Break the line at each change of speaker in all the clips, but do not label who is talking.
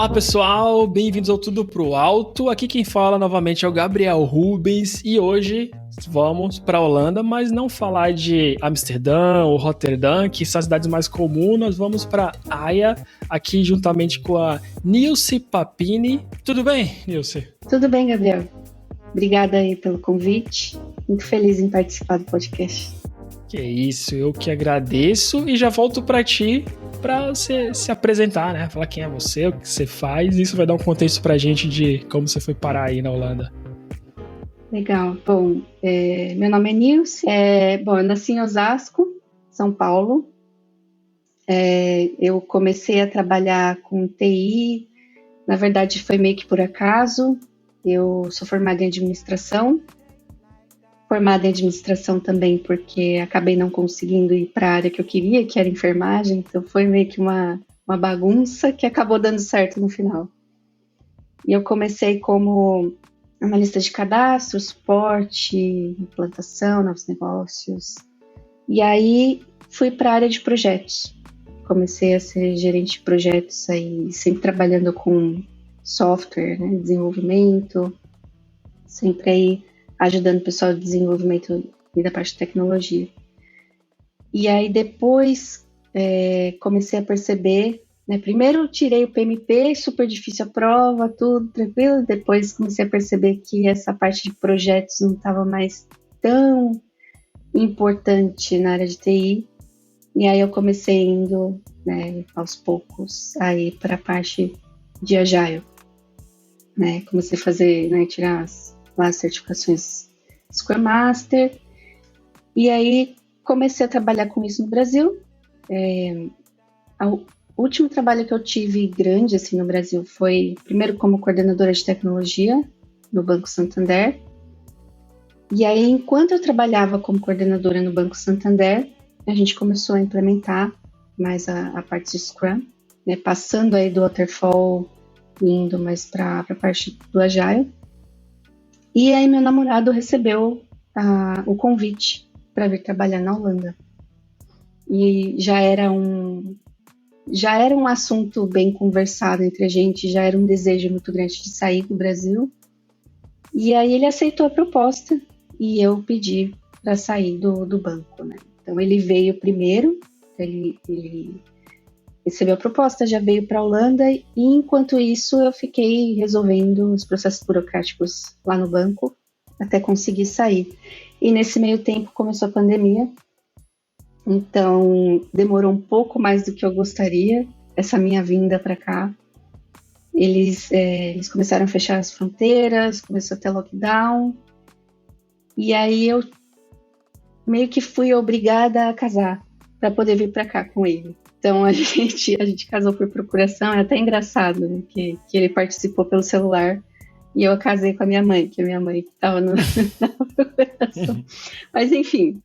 Olá pessoal, bem-vindos ao Tudo Pro Alto. Aqui quem fala novamente é o Gabriel Rubens e hoje vamos para a Holanda, mas não falar de Amsterdã ou Roterdã, que são as cidades mais comuns. Nós vamos para Haia, aqui juntamente com a Nilce Papini. Tudo bem, Nilce?
Tudo bem, Gabriel. Obrigada aí pelo convite. Muito feliz em participar do podcast.
Que isso, eu que agradeço e já volto para ti para você se apresentar, né? Falar quem é você, o que você faz. Isso vai dar um contexto pra gente de como você foi parar aí na Holanda.
Legal. Bom, meu nome é Nilce. Eu nasci em Osasco, São Paulo. Eu comecei a trabalhar com TI. Na verdade, foi meio que por acaso. Eu sou formada em administração. Formada em administração também porque acabei não conseguindo ir para a área que eu queria, que era enfermagem. Então foi meio que uma bagunça que acabou dando certo no final. E eu comecei como analista de cadastro, suporte, implantação, novos negócios. E aí fui para a área de projetos. Comecei a ser gerente de projetos aí, sempre trabalhando com software, né, desenvolvimento, sempre aí ajudando o pessoal de desenvolvimento e da parte de tecnologia. E aí depois comecei a perceber, né, primeiro tirei o PMP, super difícil a prova, tudo tranquilo, depois comecei a perceber que essa parte de projetos não estava mais tão importante na área de TI, e aí eu comecei indo, né, aos poucos aí para a parte de Agile, né, comecei a fazer, né, tirar as certificações Scrum Master, e aí comecei a trabalhar com isso no Brasil. O último trabalho que eu tive grande assim no Brasil foi primeiro como coordenadora de tecnologia no Banco Santander, e aí enquanto eu trabalhava como coordenadora no Banco Santander, a gente começou a implementar mais a parte de Scrum, né, passando aí do Waterfall, indo mais para a parte do Agile. E aí meu namorado recebeu o convite para vir trabalhar na Holanda. E já era um assunto bem conversado entre a gente, já era um desejo muito grande de sair do Brasil. E aí ele aceitou a proposta e eu pedi para sair do banco, né? Então ele veio primeiro, ele recebeu a proposta, já veio para a Holanda, e enquanto isso eu fiquei resolvendo os processos burocráticos lá no banco até conseguir sair. E nesse meio tempo começou a pandemia, então demorou um pouco mais do que eu gostaria, essa minha vinda para cá. Eles começaram a fechar as fronteiras, começou a ter lockdown, e aí eu meio que fui obrigada a casar para poder vir para cá com ele. Então a gente casou por procuração. É até engraçado, né, que ele participou pelo celular e eu casei com a minha mãe, que a minha mãe estava na procuração. Mas enfim,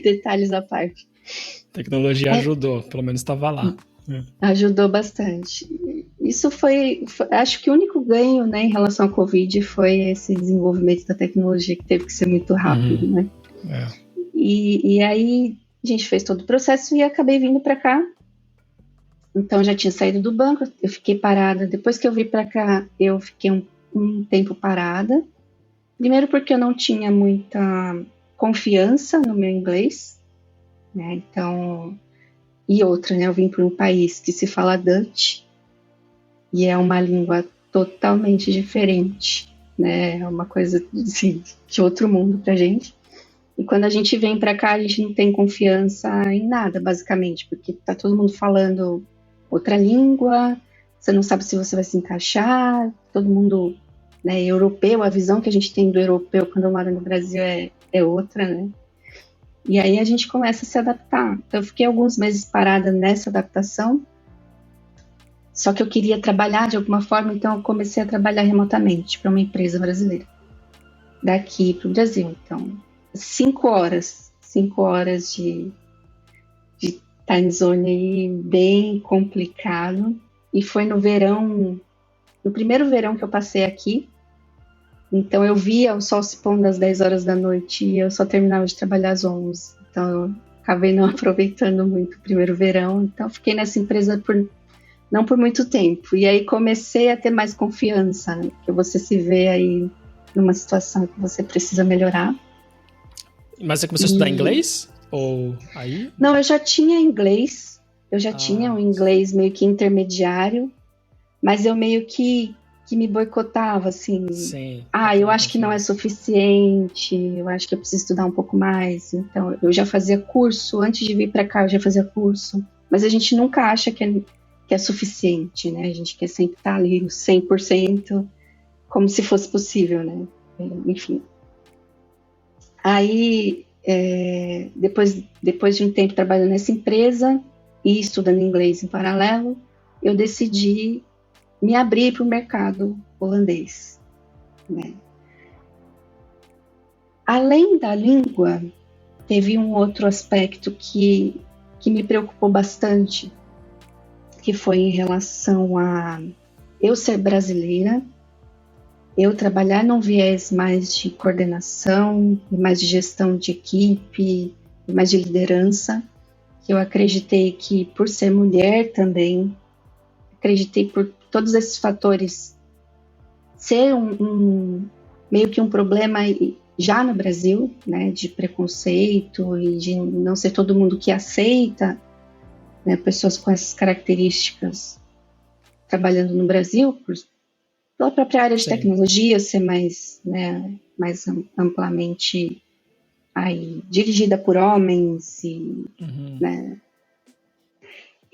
detalhes à parte.
A tecnologia ajudou, pelo menos estava lá.
Ajudou bastante. Isso foi, acho que o único ganho, né, em relação ao Covid foi esse desenvolvimento da tecnologia que teve que ser muito rápido, né? E aí a gente fez todo o processo e acabei vindo para cá. Então já tinha saído do banco, eu fiquei parada. Depois que eu vim para cá, eu fiquei um tempo parada. Primeiro porque eu não tinha muita confiança no meu inglês, né? Então, e outra, né? Eu vim para um país que se fala Dutch e é uma língua totalmente diferente, né? É uma coisa assim, de outro mundo pra gente. E quando a gente vem para cá, a gente não tem confiança em nada, basicamente, porque tá todo mundo falando outra língua, você não sabe se você vai se encaixar, todo mundo, né, europeu, a visão que a gente tem do europeu quando mora no Brasil é outra, né? E aí a gente começa a se adaptar. Então eu fiquei alguns meses parada nessa adaptação, só que eu queria trabalhar de alguma forma, então eu comecei a trabalhar remotamente para uma empresa brasileira, daqui para o Brasil. Então 5 horas de time zone aí, bem complicado. E foi no primeiro verão que eu passei aqui. Então eu via o sol se pondo às 10 horas da noite e eu só terminava de trabalhar às 11. Então eu acabei não aproveitando muito o primeiro verão. Então fiquei nessa empresa por não por muito tempo. E aí comecei a ter mais confiança, né? Que você se vê aí numa situação que você precisa melhorar.
Mas você começou a estudar inglês? Ou aí?
Não, eu já tinha inglês. Eu já tinha um inglês meio que intermediário. Mas eu meio que me boicotava, assim.
Sim.
Eu acho que não é suficiente. Eu acho que eu preciso estudar um pouco mais. Então, eu já fazia curso. Antes de vir para cá, eu já fazia curso. Mas a gente nunca acha que é suficiente, né? A gente quer sempre estar ali no 100%, como se fosse possível, né? Enfim. Aí, depois de um tempo trabalhando nessa empresa e estudando inglês em paralelo, eu decidi me abrir para o mercado holandês, né? Além da língua, teve um outro aspecto que me preocupou bastante, que foi em relação a eu ser brasileira, eu trabalhar num viés mais de coordenação, mais de gestão de equipe, mais de liderança, que eu acreditei que por ser mulher também, acreditei por todos esses fatores ser meio que um problema já no Brasil, né, de preconceito e de não ser todo mundo que aceita, né, pessoas com essas características trabalhando no Brasil, pela própria área de
Sim.
tecnologia ser mais, né, mais amplamente aí, dirigida por homens e, né.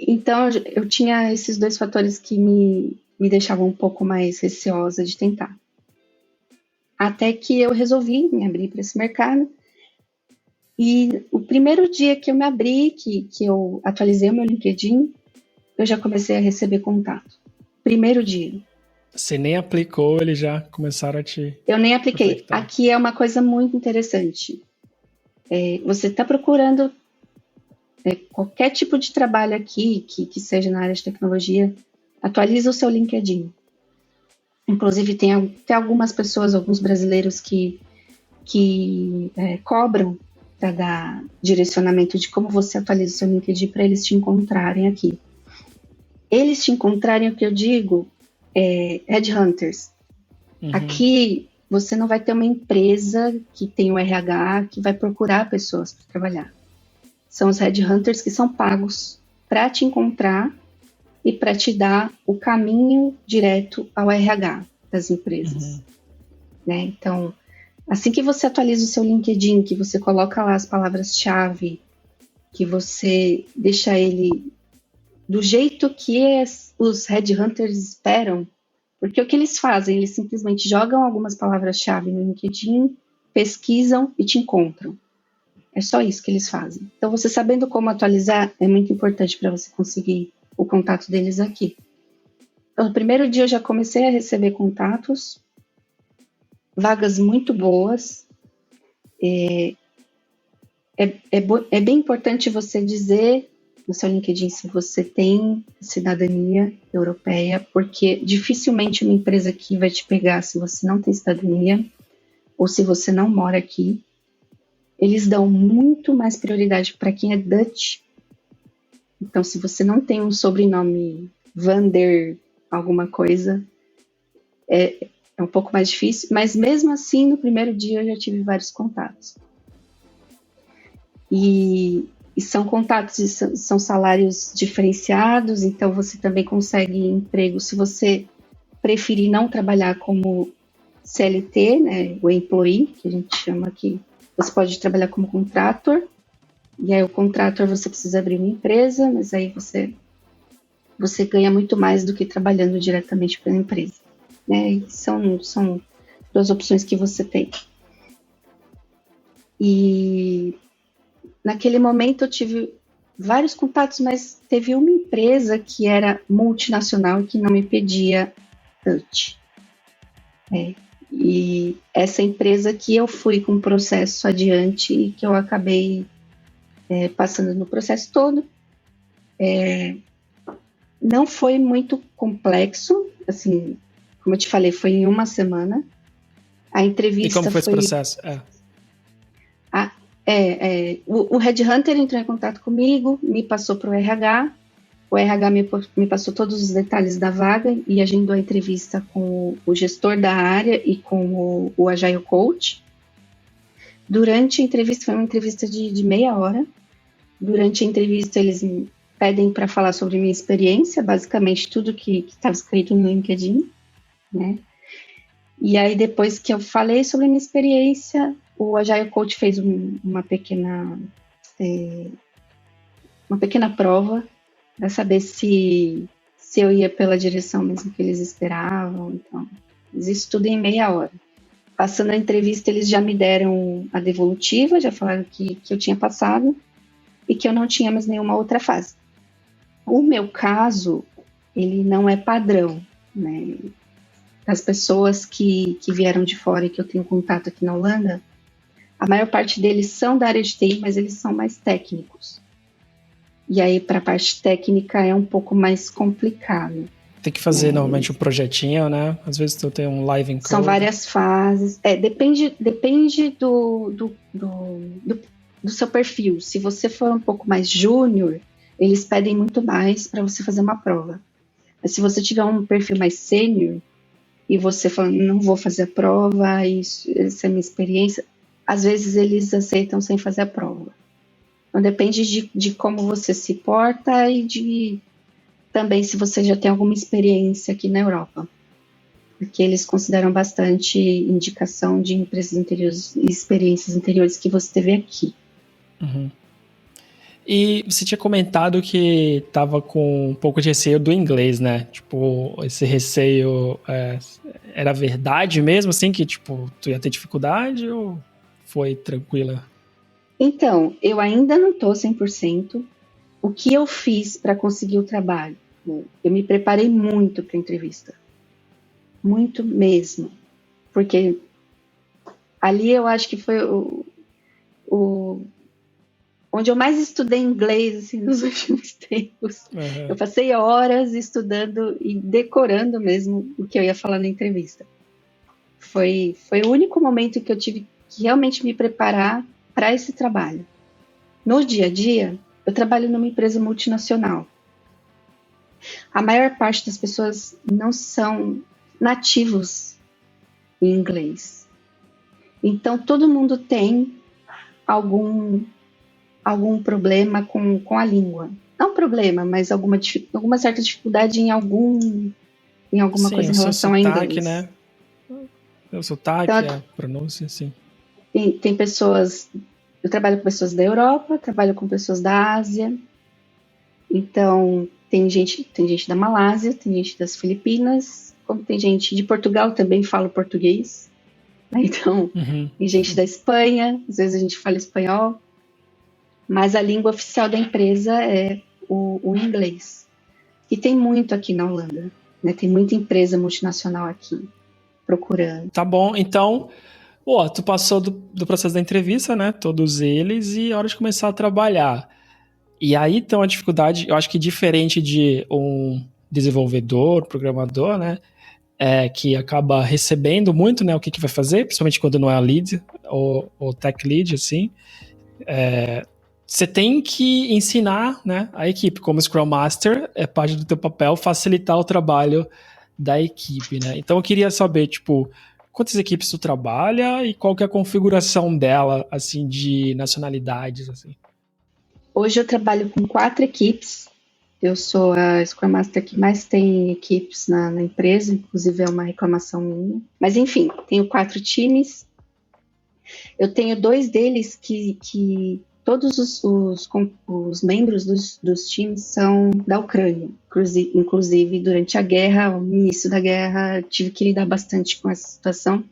Então eu tinha esses dois fatores que me deixavam um pouco mais receosa de tentar. Até que eu resolvi me abrir para esse mercado. E o primeiro dia que eu me abri, que eu atualizei o meu LinkedIn, eu já comecei a receber contato. Primeiro dia.
Você nem aplicou, eles já começaram a te...
Eu nem apliquei.
Prospectar.
Aqui é uma coisa muito interessante. Você está procurando qualquer tipo de trabalho aqui, que seja na área de tecnologia, atualiza o seu LinkedIn. Inclusive, tem até algumas pessoas, alguns brasileiros que cobram para dar direcionamento de como você atualiza o seu LinkedIn para eles te encontrarem aqui. Eles te encontrarem, o que eu digo, headhunters. Aqui, você não vai ter uma empresa que tem o RH que vai procurar pessoas para trabalhar. São os headhunters que são pagos para te encontrar e para te dar o caminho direto ao RH das empresas. Né? Então, assim que você atualiza o seu LinkedIn, que você coloca lá as palavras-chave, que você deixa ele do jeito que os headhunters esperam, porque o que eles fazem? Eles simplesmente jogam algumas palavras-chave no LinkedIn, pesquisam e te encontram. É só isso que eles fazem. Então, você sabendo como atualizar é muito importante para você conseguir o contato deles aqui. Então, no primeiro dia eu já comecei a receber contatos, vagas muito boas. É bem importante você dizer no seu LinkedIn se você tem cidadania europeia, porque dificilmente uma empresa aqui vai te pegar se você não tem cidadania ou se você não mora aqui. Eles dão muito mais prioridade para quem é Dutch. Então, se você não tem um sobrenome Van der alguma coisa, é um pouco mais difícil, mas mesmo assim, no primeiro dia eu já tive vários contatos. E são contatos e são salários diferenciados, então você também consegue emprego se você preferir não trabalhar como CLT, né, o employee, que a gente chama aqui. Você pode trabalhar como contractor, e aí o contractor você precisa abrir uma empresa, mas aí você ganha muito mais do que trabalhando diretamente pela empresa. Né? São duas opções que você tem. E naquele momento eu tive vários contatos, mas teve uma empresa que era multinacional e que não me pedia Dutch. E essa empresa que eu fui com o processo adiante e que eu acabei passando no processo todo. Não foi muito complexo, assim, como eu te falei, foi em uma semana. A entrevista
E como foi esse processo?
O headhunter entrou em contato comigo, me passou para o RH, O RH me passou todos os detalhes da vaga e agendou a entrevista com o gestor da área e com o Agile Coach. Durante a entrevista, foi uma entrevista de meia hora. Durante a entrevista, eles me pedem para falar sobre minha experiência, basicamente tudo que estava escrito no LinkedIn, né? E aí, depois que eu falei sobre a minha experiência, o Agile Coach fez uma pequena prova para saber se eu ia pela direção mesmo que eles esperavam. Então, isso tudo em meia hora. Passando a entrevista, eles já me deram a devolutiva, já falaram que eu tinha passado e que eu não tinha mais nenhuma outra fase. O meu caso, ele não é padrão, né? As pessoas que vieram de fora e que eu tenho contato aqui na Holanda, a maior parte deles são da área de TI, mas eles são mais técnicos. E aí, para a parte técnica, é um pouco mais complicado.
Tem que fazer normalmente um projetinho, né? Às vezes tu tem um live in code.
São várias fases. Depende do seu perfil. Se você for um pouco mais júnior, eles pedem muito mais para você fazer uma prova. Mas se você tiver um perfil mais sênior e você fala, não vou fazer a prova, essa é a minha experiência, às vezes eles aceitam sem fazer a prova. Então depende de como você se porta e também se você já tem alguma experiência aqui na Europa. Porque eles consideram bastante indicação de empresas anteriores e experiências anteriores que você teve aqui.
Uhum. E você tinha comentado que tava com um pouco de receio do inglês, né? Tipo, esse receio era verdade mesmo, assim, que tipo, tu ia ter dificuldade ou foi tranquila?
Então, eu ainda não tô 100%. O que eu fiz para conseguir o trabalho? Eu me preparei muito para a entrevista. Muito mesmo. Porque ali eu acho que foi onde eu mais estudei inglês assim, nos últimos tempos. Uhum. Eu passei horas estudando e decorando mesmo o que eu ia falar na entrevista. Foi o único momento que eu tive que realmente me preparar para esse trabalho. No dia a dia, eu trabalho numa empresa multinacional. A maior parte das pessoas não são nativos em inglês. Então, todo mundo tem algum problema com a língua. Não problema, mas alguma certa dificuldade em alguma coisa em relação ao inglês.
Né? O sotaque, então, a pronúncia, sim.
Tem pessoas... Eu trabalho com pessoas da Europa, trabalho com pessoas da Ásia. Então, tem gente da Malásia, tem gente das Filipinas, como tem gente de Portugal, também fala português. Então, tem gente da Espanha, às vezes a gente fala espanhol. Mas a língua oficial da empresa é o inglês. E tem muito aqui na Holanda, né? Tem muita empresa multinacional aqui procurando.
Tá bom, então, tu passou do processo da entrevista, né? Todos eles, e a hora de começar a trabalhar. E aí tem uma dificuldade, eu acho que diferente de um desenvolvedor, programador, né? Que acaba recebendo muito, né? O que vai fazer, principalmente quando não é a lead ou tech lead, assim. Você tem que ensinar, né, a equipe. Como Scrum Master, é parte do teu papel facilitar o trabalho da equipe, né? Então eu queria saber, tipo, quantas equipes tu trabalha e qual que é a configuração dela, assim, de nacionalidades, assim?
Hoje eu trabalho com 4 equipes. Eu sou a Scrum Master que mais tem equipes na empresa, inclusive é uma reclamação minha. Mas enfim, tenho 4 times. Eu tenho 2 deles que todos os membros dos times são da Ucrânia. Inclusive, durante a guerra, o início da guerra, tive que lidar bastante com essa situação,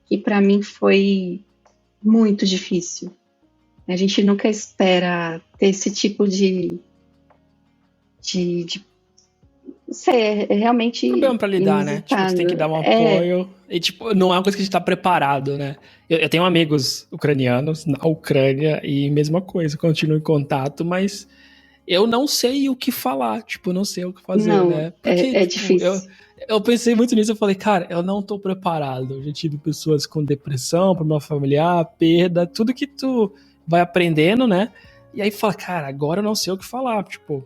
que para mim foi muito difícil. A gente nunca espera ter esse tipo de não sei, é realmente...
problema pra lidar, né? Tipo, você tem que dar um apoio. E, tipo, não é uma coisa que a gente tá preparado, né? Eu tenho amigos ucranianos na Ucrânia e mesma coisa, continuo em contato, mas eu não sei o que falar, tipo, não sei o que fazer,
não,
né? Porque,
tipo, difícil.
Eu pensei muito nisso, eu falei, cara, eu não tô preparado. Eu já tive pessoas com depressão, problema familiar, perda, tudo que tu vai aprendendo, né? E aí fala, cara, agora eu não sei o que falar, tipo...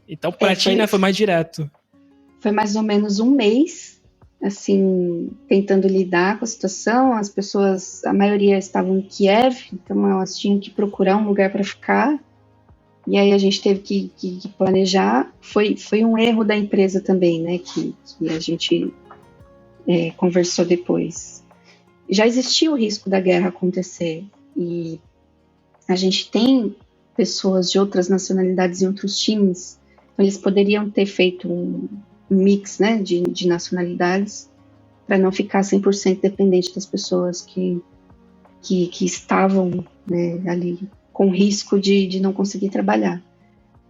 Então, pra ti, né, foi mais direto.
Foi mais ou menos um mês, assim, tentando lidar com a situação. As pessoas, a maioria estavam em Kiev, então elas tinham que procurar um lugar para ficar. E aí a gente teve que planejar. Foi um erro da empresa também, né, que a gente conversou depois. Já existia o risco da guerra acontecer, e a gente tem pessoas de outras nacionalidades em outros times, então eles poderiam ter feito um mix, né, de nacionalidades, para não ficar 100% dependente das pessoas que estavam, né, ali com risco de não conseguir trabalhar.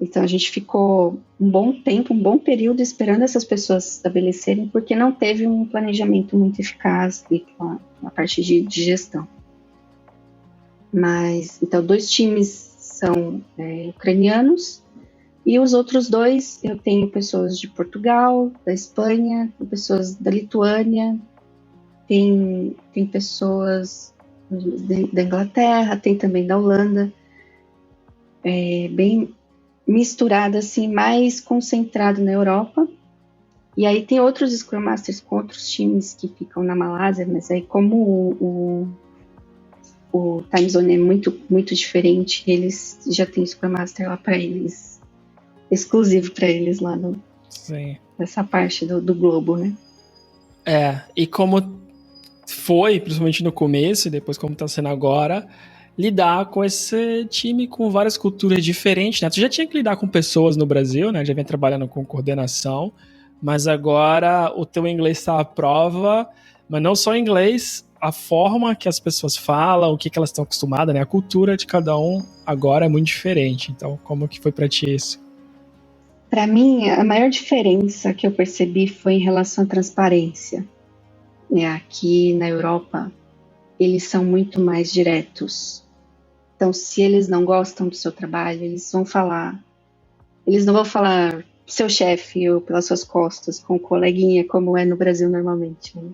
Então a gente ficou um bom tempo, um bom período esperando essas pessoas se estabelecerem, porque não teve um planejamento muito eficaz com a parte de gestão. Mas, então, 2 times são ucranianos, e os outros 2, eu tenho pessoas de Portugal, da Espanha, pessoas da Lituânia, tem pessoas da Inglaterra, tem também da Holanda, bem misturado, assim, mais concentrado na Europa. E aí tem outros Scrum Masters com outros times que ficam na Malásia, mas aí como o time zone é muito, muito diferente, eles já têm Scrum Master lá para eles, exclusivo para eles lá nessa parte do globo, né?
E como foi, principalmente no começo, e depois como tá sendo agora, lidar com esse time com várias culturas diferentes, né? Tu já tinha que lidar com pessoas no Brasil, né? Já vem trabalhando com coordenação, mas agora o teu inglês está à prova, mas não só inglês, a forma que as pessoas falam, o que elas estão acostumadas, né? A cultura de cada um agora é muito diferente. Então, como que foi para ti isso?
Para mim, a maior diferença que eu percebi foi em relação à transparência. Aqui na Europa, eles são muito mais diretos. Então, se eles não gostam do seu trabalho, eles vão falar. Eles não vão falar pro seu chefe ou pelas suas costas, com o coleguinha, como é no Brasil normalmente, né?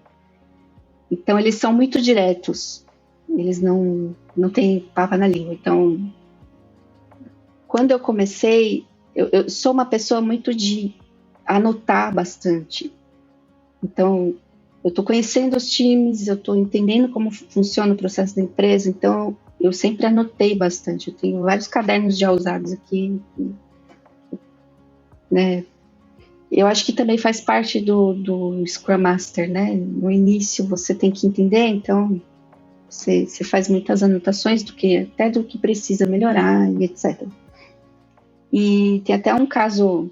Então, eles são muito diretos. Eles não têm papa na língua. Então, quando eu comecei, eu sou uma pessoa muito de anotar bastante. Então, eu estou conhecendo os times, eu estou entendendo como funciona o processo da empresa, então eu sempre anotei bastante. Eu tenho vários cadernos já usados aqui, né? Eu acho que também faz parte do Scrum Master, né? No início você tem que entender, então você faz muitas anotações até do que precisa melhorar e etc. E tem até um caso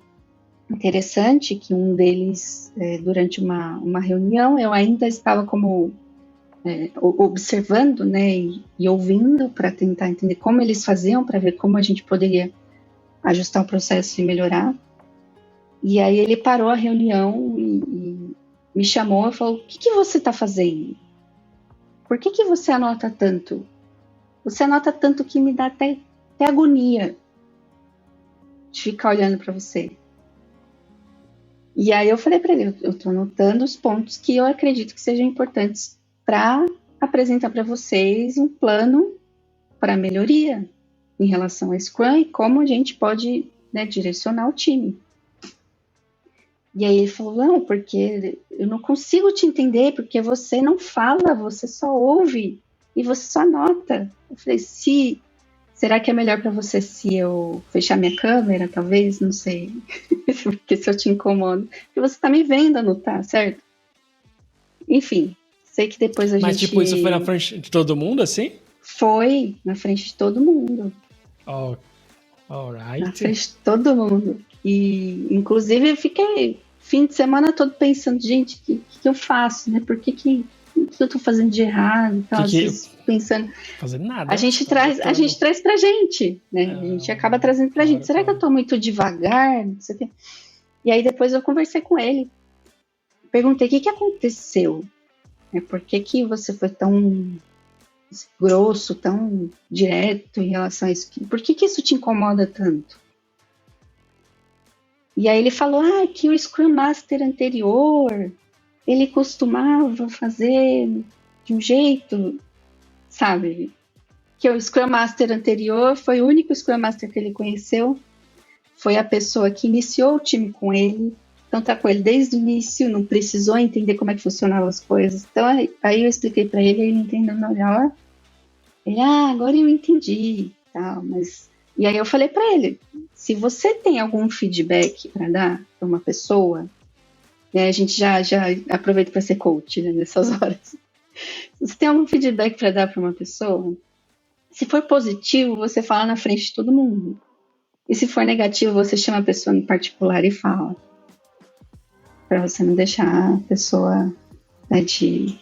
interessante que um deles, durante uma reunião, eu ainda estava como observando, né, e ouvindo para tentar entender como eles faziam, para ver como a gente poderia ajustar o processo e melhorar. E aí ele parou a reunião e me chamou e falou: o que você está fazendo? Por que você anota tanto? Você anota tanto que me dá até agonia de ficar olhando para você. E aí eu falei para ele: eu estou anotando os pontos que eu acredito que sejam importantes para apresentar para vocês um plano para melhoria em relação a Scrum e como a gente pode, né, direcionar o time. E aí ele falou: não, porque eu não consigo te entender, porque você não fala, você só ouve e você só anota. Eu falei: será que é melhor para você se eu fechar minha câmera, talvez? Não sei. Porque se eu te incomodo. Porque você tá me vendo anotar, certo? Enfim, sei que depois
Mas, tipo, isso foi na frente de todo mundo, assim?
Foi, na frente de todo mundo.
Oh, alright.
Na frente de todo mundo. E, inclusive, eu fiquei fim de semana todo pensando: gente, o que eu faço, né? Por que eu tô fazendo de errado? Então, às vezes, pensando...
Fazendo nada.
A gente traz pra gente, né? A gente acaba trazendo pra gente. Será que eu tô muito devagar? E aí depois eu conversei com ele. Perguntei: o que aconteceu? Por que você foi tão grosso, tão direto em relação a isso? Por que isso te incomoda tanto? E aí ele falou: que o Scrum Master anterior, ele costumava fazer de um jeito, sabe? Que o Scrum Master anterior foi o único Scrum Master que ele conheceu, foi a pessoa que iniciou o time com ele, então tá com ele desde o início, não precisou entender como é que funcionavam as coisas. Então aí eu expliquei para ele, ele entendeu melhor. Ele, agora eu entendi, tal, mas... E aí eu falei para ele, se você tem algum feedback para dar para uma pessoa, né, a gente já aproveita para ser coach, né, nessas horas. Se você tem algum feedback para dar para uma pessoa, se for positivo, você fala na frente de todo mundo. E se for negativo, você chama a pessoa em particular e fala. Para você não deixar a pessoa, né, de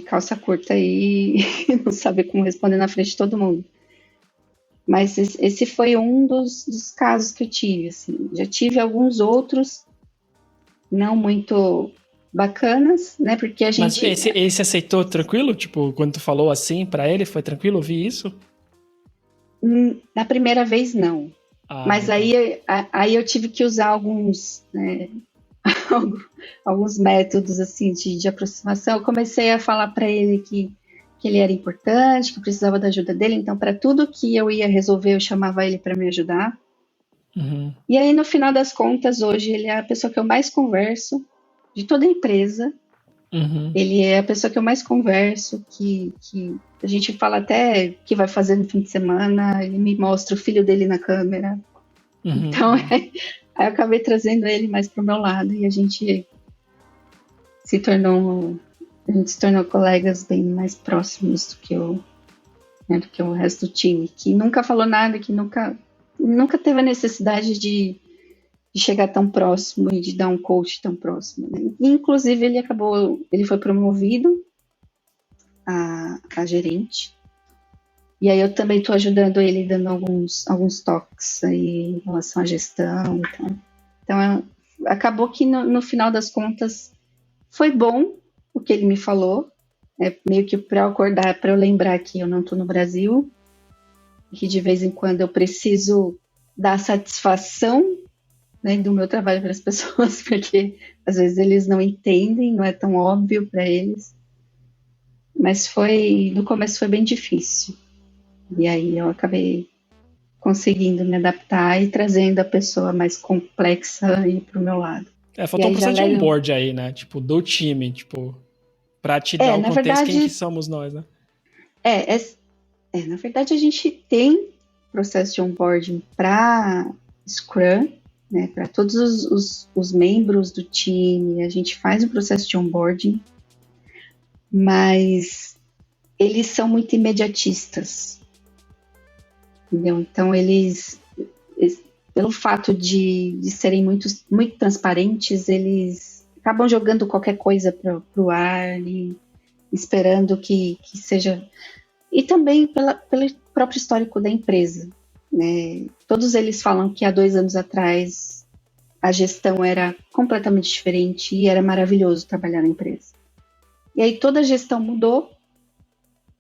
calça curta e não saber como responder na frente de todo mundo. Mas esse foi um dos casos que eu tive. Assim. Já tive alguns outros não muito bacanas, né? Porque a gente...
Mas esse aceitou tranquilo? Tipo, quando tu falou assim pra ele, foi tranquilo ouvir isso?
Na primeira vez, não. Mas aí eu tive que usar alguns, né, alguns métodos assim, de aproximação. Eu comecei a falar para ele que ele era importante, que eu precisava da ajuda dele. Então, para tudo que eu ia resolver, eu chamava ele para me ajudar.
Uhum.
E aí, no final das contas, hoje, ele é a pessoa que eu mais converso de toda a empresa.
Uhum.
Ele é a pessoa que eu mais converso, que a gente fala até que vai fazer no fim de semana, ele me mostra o filho dele na câmera.
Uhum.
Então, aí eu acabei trazendo ele mais pro meu lado e a gente se tornou colegas bem mais próximos do que o resto do time, que nunca falou nada, que nunca teve a necessidade de chegar tão próximo e de dar um coach tão próximo. Né? E, inclusive, ele foi promovido a gerente. E aí eu também estou ajudando ele, dando alguns toques aí em relação à gestão. Então acabou que no final das contas foi bom o que ele me falou, meio que para eu acordar, para eu lembrar que eu não estou no Brasil, e que de vez em quando eu preciso dar satisfação, né, do meu trabalho para as pessoas, porque às vezes eles não entendem, não é tão óbvio para eles. Mas no começo foi bem difícil. E aí eu acabei conseguindo me adaptar e trazendo a pessoa mais complexa aí pro meu lado.
Faltou um processo de onboard aí, né? Tipo, do time, tipo, pra te dar o contexto, verdade, quem que somos nós, né?
Na verdade a gente tem processo de onboarding para Scrum, né? Para todos os membros do time, a gente faz o processo de onboarding, mas eles são muito imediatistas. Entendeu? Então, eles pelo fato de serem muito transparentes, eles acabam jogando qualquer coisa para o ar e esperando que seja... E também pelo próprio histórico da empresa. Né? Todos eles falam que há 2 anos atrás a gestão era completamente diferente e era maravilhoso trabalhar na empresa. E aí toda a gestão mudou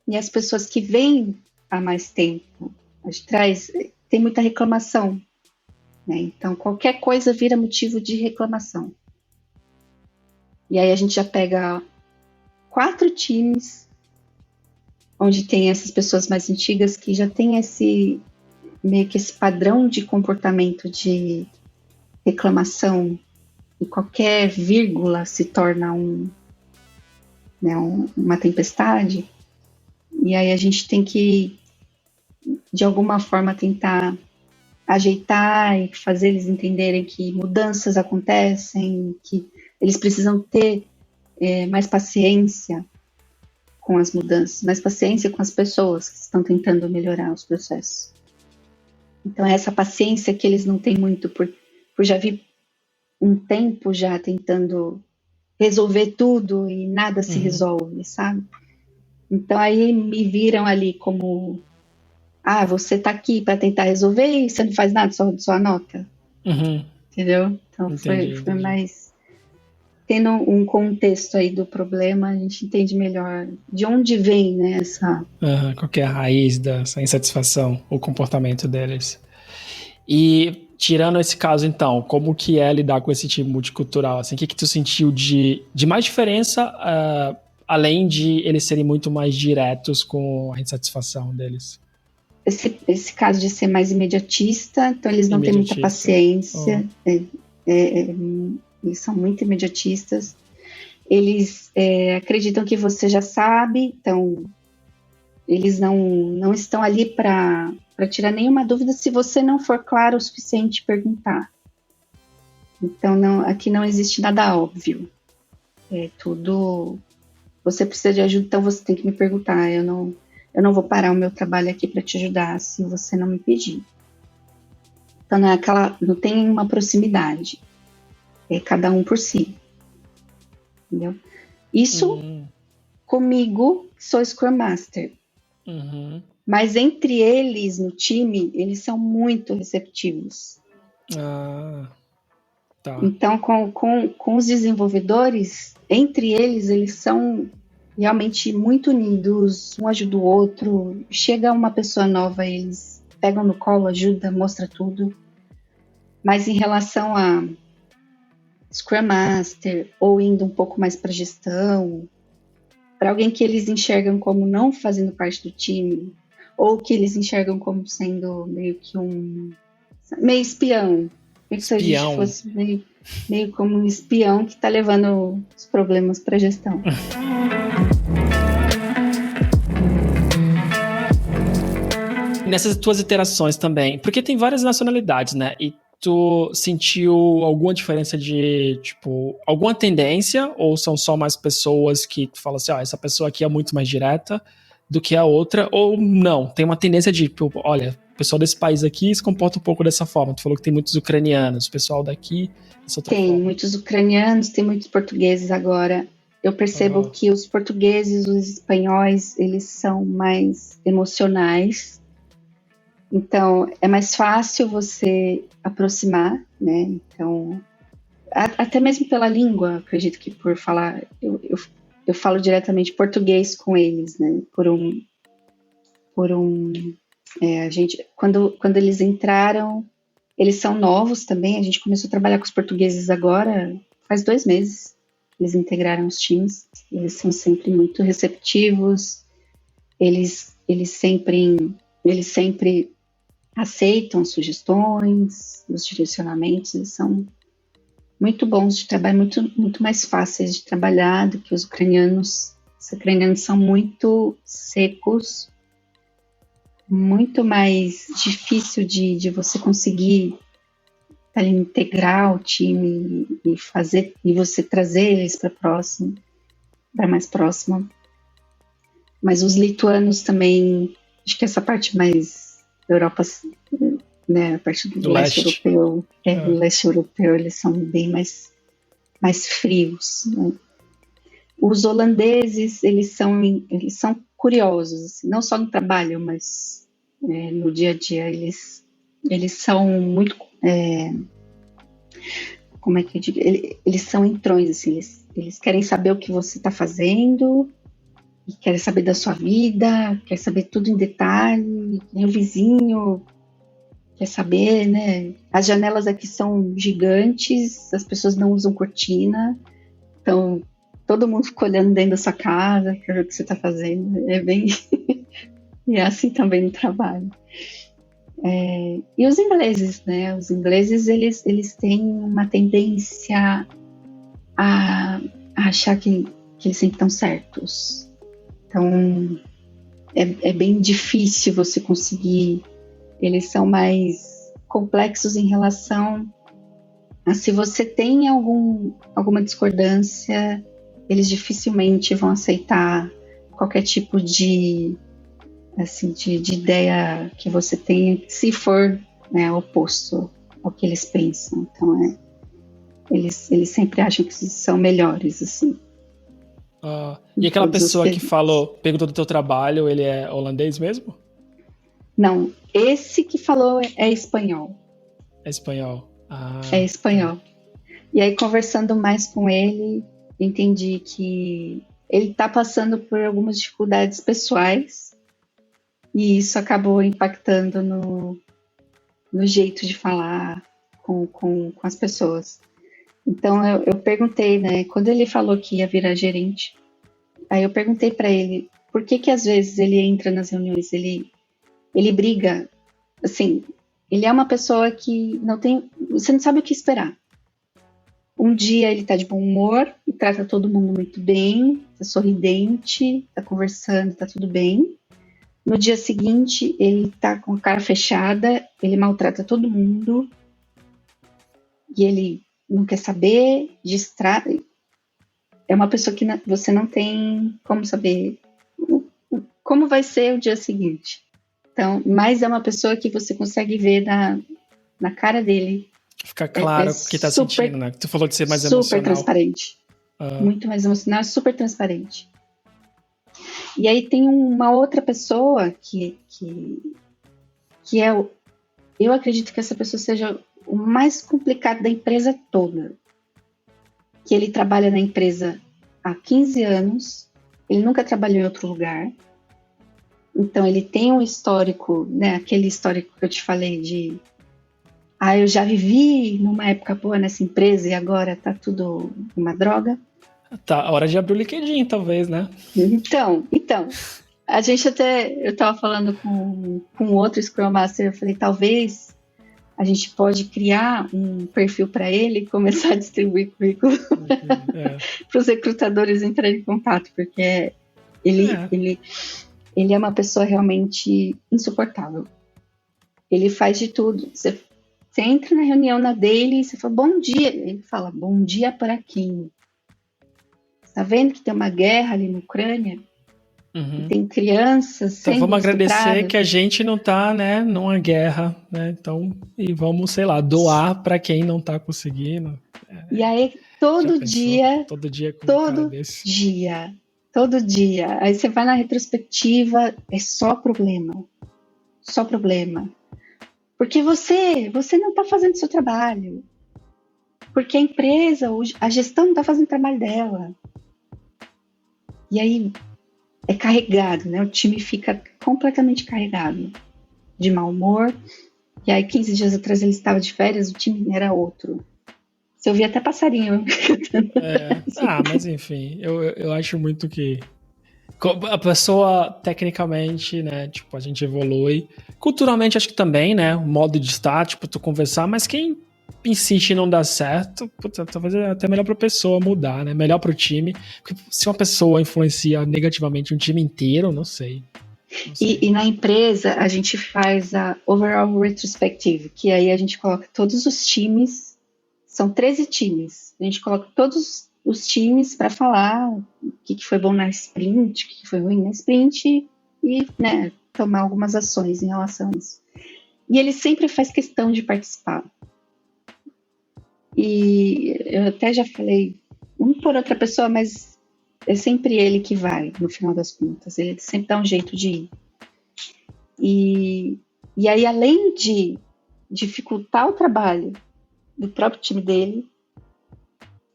e as pessoas que vêm há mais tempo de trás, tem muita reclamação, né? Então qualquer coisa vira motivo de reclamação. E aí a gente já pega 4 times onde tem essas pessoas mais antigas que já tem meio que esse padrão de comportamento de reclamação, e qualquer vírgula se torna uma tempestade. E aí a gente tem que de alguma forma tentar ajeitar e fazer eles entenderem que mudanças acontecem, que eles precisam ter mais paciência com as mudanças, mais paciência com as pessoas que estão tentando melhorar os processos. Então é essa paciência que eles não têm muito, por já vir um tempo já tentando resolver tudo e nada se resolve, sabe? Então aí me viram ali como... você tá aqui para tentar resolver e você não faz nada, só anota. Entendeu? Então foi mais... Tendo um contexto aí do problema, a gente entende melhor de onde vem, né, essa...
Qual que é a raiz dessa insatisfação, o comportamento deles. E tirando esse caso, então, como que é lidar com esse time multicultural? Assim, o que tu sentiu de mais diferença, além de eles serem muito mais diretos com a insatisfação deles?
esse caso de ser mais imediatista, então eles não têm muita
Imediatista.
paciência, eles são muito imediatistas, eles acreditam que você já sabe, então eles não estão ali para tirar nenhuma dúvida se você não for claro o suficiente perguntar. Então aqui não existe nada óbvio, é tudo, você precisa de ajuda, então você tem que me perguntar, eu não vou parar o meu trabalho aqui para te ajudar se você não me pedir. Então não tem uma proximidade. É cada um por si. Entendeu? Isso comigo, que sou Scrum Master.
Uhum.
Mas entre eles, no time, eles são muito receptivos.
Ah, tá.
Então, com os desenvolvedores, entre eles são realmente muito unidos, um ajuda o outro. Chega uma pessoa nova, eles pegam no colo, ajuda, mostra tudo. Mas em relação a Scrum Master, ou indo um pouco mais para gestão, para alguém que eles enxergam como não fazendo parte do time, ou que eles enxergam como sendo meio que meio espião. Como se a gente fosse meio como um espião que está levando os problemas para a gestão.
Nessas tuas iterações também, porque tem várias nacionalidades, né? E tu sentiu alguma diferença de, tipo, alguma tendência? Ou são só mais pessoas que tu fala assim, essa pessoa aqui é muito mais direta do que a outra? Ou não, tem uma tendência de, tipo, olha, o pessoal desse país aqui se comporta um pouco dessa forma. Tu falou que tem muitos ucranianos, o pessoal daqui dessa outra forma.
Tem muitos ucranianos, tem muitos portugueses agora. Eu percebo que os portugueses, os espanhóis, eles são mais emocionais. Então, é mais fácil você aproximar, né? Então, até mesmo pela língua, acredito que por falar, eu falo diretamente português com eles, né? A gente, quando eles entraram, eles são novos também, a gente começou a trabalhar com os portugueses agora, faz 2 meses, eles integraram os times, eles são sempre muito receptivos, eles sempre aceitam sugestões, os direcionamentos, eles são muito bons de trabalhar, muito mais fáceis de trabalhar do que os ucranianos. Os ucranianos são muito secos, muito mais difícil de você conseguir integrar o time e você trazer eles para mais próximo. Mas os lituanos também, acho que essa parte mais Europa, né, a parte do leste europeu, do leste europeu, eles são bem mais frios, né? Os holandeses, eles são curiosos, assim, não só no trabalho, mas no dia a dia, eles são muito, como é que eu digo? Eles são entrões, assim, eles querem saber o que você está fazendo, e quer saber da sua vida, quer saber tudo em detalhe, nem o vizinho quer saber, né? As janelas aqui são gigantes, as pessoas não usam cortina, então todo mundo fica olhando dentro da sua casa, quer ver o que você está fazendo, é bem... e é assim também no trabalho. E os ingleses, né? Os ingleses, eles têm uma tendência a achar que eles sempre estão certos. Então, é bem difícil você conseguir. Eles são mais complexos em relação a se você tem alguma discordância, eles dificilmente vão aceitar qualquer tipo de ideia que você tenha, se for, né, oposto ao que eles pensam. Então, eles sempre acham que são melhores, assim.
E aquela pessoa que perguntou do teu trabalho, ele é holandês mesmo?
Não, esse que falou é espanhol.
É espanhol.
É espanhol. E aí, conversando mais com ele, entendi que ele está passando por algumas dificuldades pessoais e isso acabou impactando no jeito de falar com as pessoas. Então, eu perguntei, né, quando ele falou que ia virar gerente, aí eu perguntei para ele por que às vezes ele entra nas reuniões, ele Ele briga, assim, ele é uma pessoa que você não sabe o que esperar. Um dia ele tá de bom humor e trata todo mundo muito bem, tá sorridente, tá conversando, tá tudo bem. No dia seguinte, ele tá com a cara fechada, ele maltrata todo mundo e ele não quer saber, distrai. É uma pessoa que você não tem como saber como vai ser o dia seguinte. Então, mas é uma pessoa que você consegue ver na cara dele.
Fica claro o que tá sentindo, né? Tu falou de ser mais emocional.
Super transparente. Muito mais emocional, super transparente. E aí tem uma outra pessoa que é eu acredito que essa pessoa seja o mais complicado da empresa toda. Que ele trabalha na empresa há 15 anos, ele nunca trabalhou em outro lugar. Então ele tem um histórico, né, aquele histórico que eu te falei de eu já vivi numa época boa nessa empresa e agora tá tudo uma droga.
Tá, hora de abrir o LinkedIn, talvez, né?
Então, a gente eu tava falando com outro Scrum Master, eu falei, talvez a gente pode criar um perfil para ele e começar a distribuir currículo para os recrutadores entrarem em contato, porque ele é uma pessoa realmente insuportável. Ele faz de tudo. Você entra na reunião na dele e você fala, bom dia. Ele fala, bom dia para quem? Tá vendo que tem uma guerra ali na Ucrânia? Uhum. Tem crianças sendo
Então vamos agradecer
estupradas.
que a gente não tá, né, numa guerra, né? Então, e vamos, sei lá, doar para quem não tá conseguindo.
E aí, todo dia. Aí você vai na retrospectiva, é só problema. Só problema. Porque você não tá fazendo seu trabalho. Porque a empresa, a gestão não tá fazendo o trabalho dela. E aí é carregado, né? O time fica completamente carregado de mau humor. E aí 15 dias atrás ele estava de férias, o time era outro. Você ouvia até passarinho.
Mas enfim, eu acho muito que a pessoa, tecnicamente, né, tipo, a gente evolui. Culturalmente, acho que também, né, o modo de estar, tipo, tu conversar, mas quem insiste em não dar certo, puta, talvez é até melhor pra pessoa mudar, né, melhor pro time, porque se uma pessoa influencia negativamente um time inteiro, não sei.
E na empresa, a gente faz a Overall Retrospective, que aí a gente coloca todos os times, são 13 times, a gente coloca todos os times para falar o que foi bom na sprint, o que foi ruim na sprint e, né, tomar algumas ações em relação a isso. E ele sempre faz questão de participar. E eu até já falei, por outra pessoa, mas é sempre ele que vai, no final das contas. Ele sempre dá um jeito de ir. E aí, além de dificultar o trabalho do próprio time dele,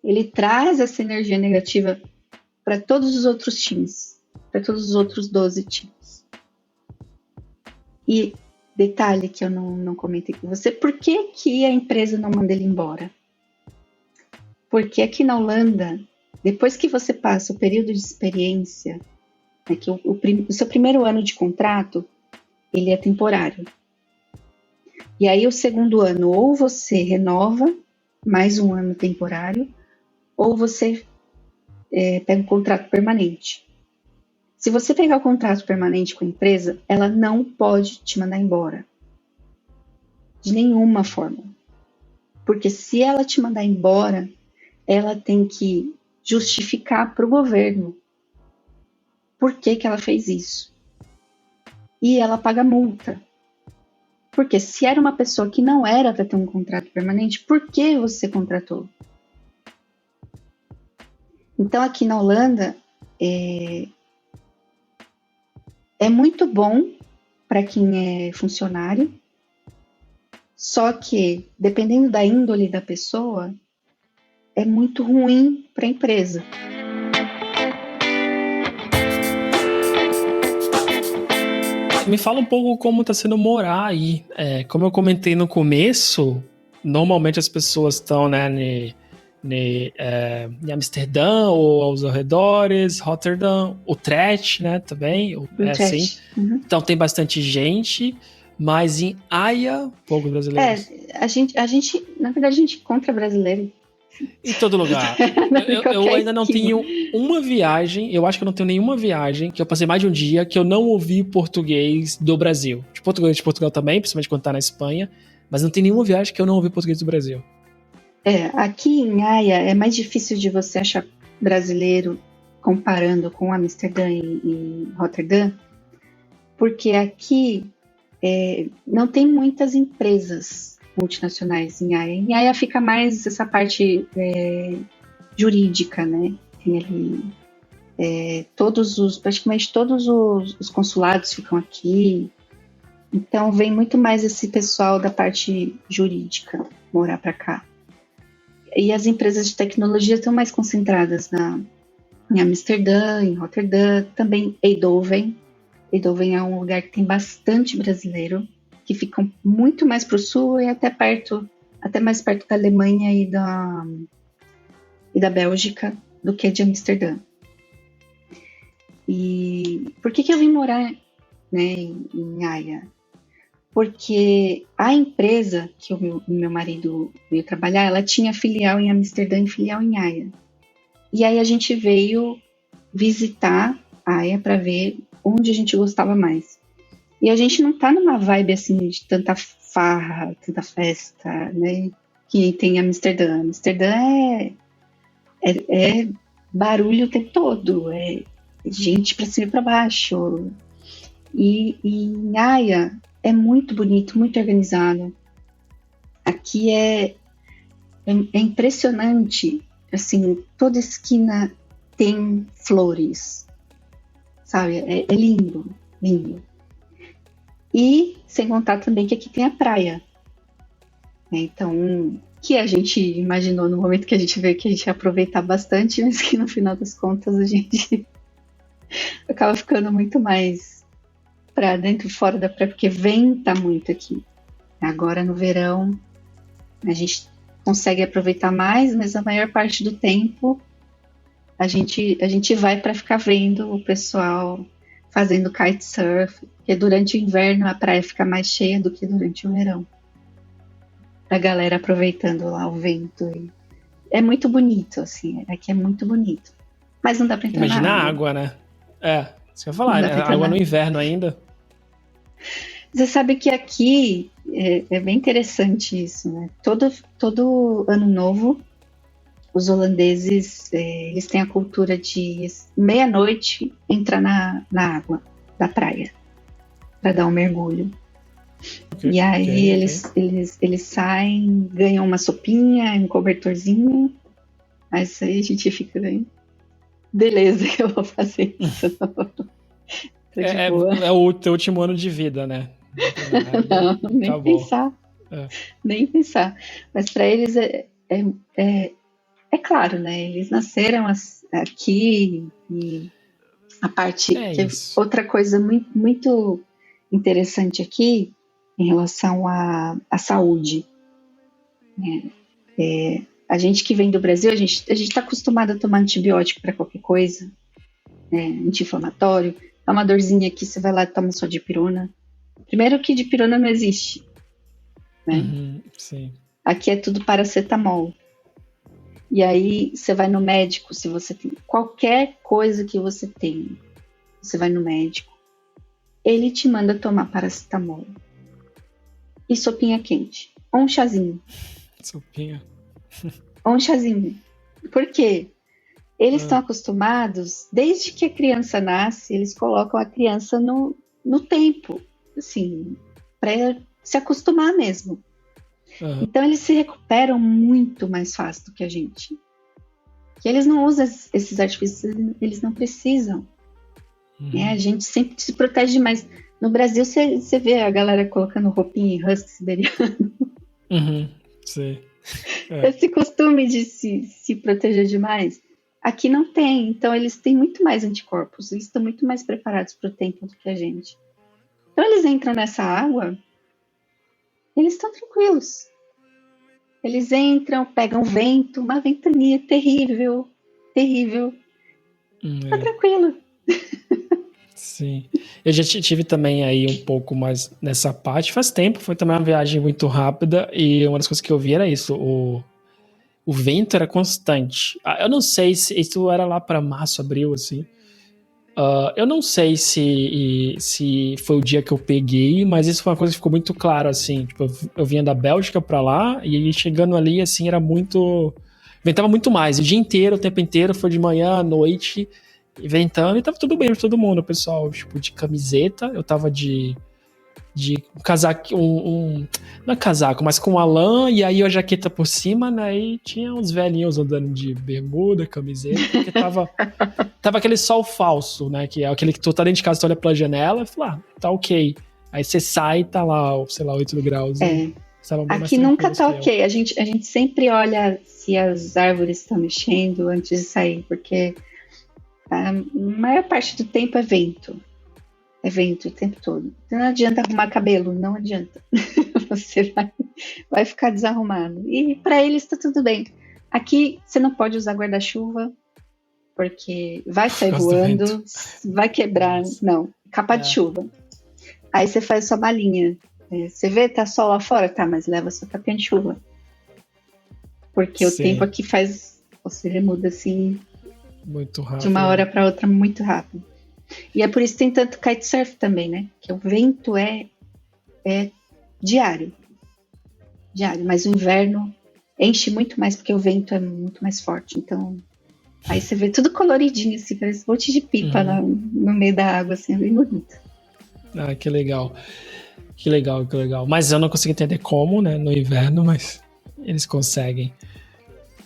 ele traz essa energia negativa para todos os outros times, para todos os outros 12 times. E detalhe que eu não comentei com você, por que a empresa não manda ele embora? Porque aqui na Holanda, depois que você passa o período de experiência, que o seu primeiro ano de contrato, ele é temporário. E aí o segundo ano, ou você renova mais um ano temporário, ou você pega um contrato permanente. Se você pegar o contrato permanente com a empresa, ela não pode te mandar embora. De nenhuma forma. Porque se ela te mandar embora, ela tem que justificar para o governo por que ela fez isso. E ela paga multa. Porque se era uma pessoa que não era para ter um contrato permanente, por que você contratou? Então, aqui na Holanda, é muito bom para quem é funcionário, só que, dependendo da índole da pessoa, é muito ruim para a empresa.
Me fala um pouco como está sendo morar aí. Como eu comentei no começo, normalmente as pessoas estão, né, em Amsterdã ou aos arredores, Rotterdam, Utrecht, né, também, assim.
Uhum.
Então tem bastante gente, mas em Haia, poucos brasileiros.
A gente, na verdade, a gente encontra brasileiro.
Em todo lugar. Eu ainda não tenho uma viagem, eu acho que eu não tenho nenhuma viagem que eu passei mais de um dia que eu não ouvi português do Brasil. De português de Portugal também, principalmente quando tá na Espanha, mas não tem nenhuma viagem que eu não ouvi português do Brasil.
Aqui em Haia é mais difícil de você achar brasileiro comparando com Amsterdã e Rotterdam, porque aqui não tem muitas empresas multinacionais em Haia. Em Haia fica mais essa parte jurídica, né? Tem ali praticamente todos os consulados ficam aqui. Então vem muito mais esse pessoal da parte jurídica morar para cá. E as empresas de tecnologia estão mais concentradas em Amsterdã, em Rotterdam, também Eindhoven. Eindhoven é um lugar que tem bastante brasileiro, que ficam muito mais para o sul e até mais perto da Alemanha e da Bélgica do que de Amsterdã. E por que eu vim morar, né, em Haia? Porque a empresa que o meu marido veio trabalhar, ela tinha filial em Amsterdã e filial em Haia. E aí a gente veio visitar Haia para ver onde a gente gostava mais. E a gente não tá numa vibe assim de tanta farra, tanta festa, né? Que tem em Amsterdã. Amsterdã é barulho o tempo todo, é gente para cima e para baixo. E em Haia é muito bonito, muito organizado. Aqui é impressionante, assim, toda esquina tem flores, sabe? É lindo, lindo. E sem contar também que aqui tem a praia. Então, que a gente imaginou no momento que a gente veio que a gente ia aproveitar bastante, mas que no final das contas a gente acaba ficando muito mais para dentro e fora da praia, porque venta muito aqui. Agora no verão a gente consegue aproveitar mais, mas a maior parte do tempo a gente vai para ficar vendo o pessoal fazendo kitesurf, porque durante o inverno a praia fica mais cheia do que durante o verão. A galera aproveitando lá o vento. É muito bonito, assim, aqui é muito bonito. Mas não dá para entrar
Imagina
na
a
água.
água, né? Isso que eu ia falar, né? Água no inverno ainda.
Você sabe que aqui é bem interessante isso, né? Todo ano novo, os holandeses eles têm a cultura de meia-noite entrar na água da praia para dar um mergulho. Okay, e aí eles saem, ganham uma sopinha, um cobertorzinho. Mas aí a gente fica bem. Beleza, eu vou fazer isso.
É o teu último ano de vida, né?
Não, nem acabou. Pensar. Nem pensar. Mas para eles é claro, né? Eles nasceram aqui e a parte. Outra coisa muito, muito interessante aqui em relação à saúde. A gente que vem do Brasil, a gente está acostumado a tomar antibiótico para qualquer coisa, anti-inflamatório. Dá uma dorzinha aqui, você vai lá e toma só dipirona. Primeiro que dipirona não existe. Né?
Sim.
Aqui é tudo paracetamol. E aí você vai no médico, se você tem qualquer coisa que você tem, você vai no médico, ele te manda tomar paracetamol e sopinha quente, ou um chazinho.
Sopinha.
Ou um chazinho. Por quê? Eles estão acostumados, desde que a criança nasce, eles colocam a criança no tempo, assim, para se acostumar mesmo. Então eles se recuperam muito mais fácil do que a gente. Que eles não usam esses artifícios, eles não precisam. A gente sempre se protege demais. No Brasil você vê a galera colocando roupinha em husky siberiano.
Sim.
Esse costume de se proteger demais. Aqui não tem, então eles têm muito mais anticorpos, eles estão muito mais preparados para o tempo do que a gente. Então eles entram nessa água, eles estão tranquilos. Eles entram, pegam vento, uma ventania terrível, terrível. Tá
É,
tranquilo.
sim. Eu já tive também aí um pouco mais nessa parte. Faz tempo, foi também uma viagem muito rápida e uma das coisas que eu vi era isso. O vento era constante. Eu não sei se isso era lá para março, abril, assim. Eu não sei se foi o dia que eu peguei, mas isso foi uma coisa que ficou muito claro, assim. Tipo, eu vinha da Bélgica pra lá e aí chegando ali, assim, era muito. Ventava muito mais. O dia inteiro, o tempo inteiro, foi de manhã à noite, ventando e tava tudo bem pra todo mundo, o pessoal, tipo, de camiseta. Eu tava de um casaco, não é casaco, mas com a lã e aí a jaqueta por cima, né? E tinha uns velhinhos andando de bermuda, camiseta, porque tava aquele sol falso, né? Que é aquele que tu tá dentro de casa, tu olha pela janela e fala, tá ok. Aí você sai e tá lá, sei lá, 8 graus.
É.
Estavam bem mais
Aqui nunca
tranquilos
tá
que eu.
ok. A gente sempre olha se as árvores estão mexendo antes de sair, porque a maior parte do tempo é vento. É vento o tempo todo. Então não adianta arrumar cabelo, não adianta. Você vai ficar desarrumado. E para eles está tudo bem. Aqui você não pode usar guarda-chuva, porque vai
Por
sair
causa do vento.
voando, vai quebrar.
Nossa.
Não, capa de
É,
chuva. Aí você faz sua malinha. Você vê, tá sol lá fora? Tá, mas leva sua capinha de chuva. Porque o tempo
sim.
aqui faz. Você muda assim
Muito
de uma
rápido.
hora para outra muito rápido. E é por isso que tem tanto kitesurf também, né? Que o vento é diário. Diário. Mas o inverno enche muito mais porque o vento é muito mais forte. Então, aí você vê tudo coloridinho, assim, parece um monte de pipa
Uhum.
no meio da água, assim, é bem bonito.
Ah, que legal. Que legal, que legal. Mas eu não consigo entender como, né? No inverno, mas eles conseguem.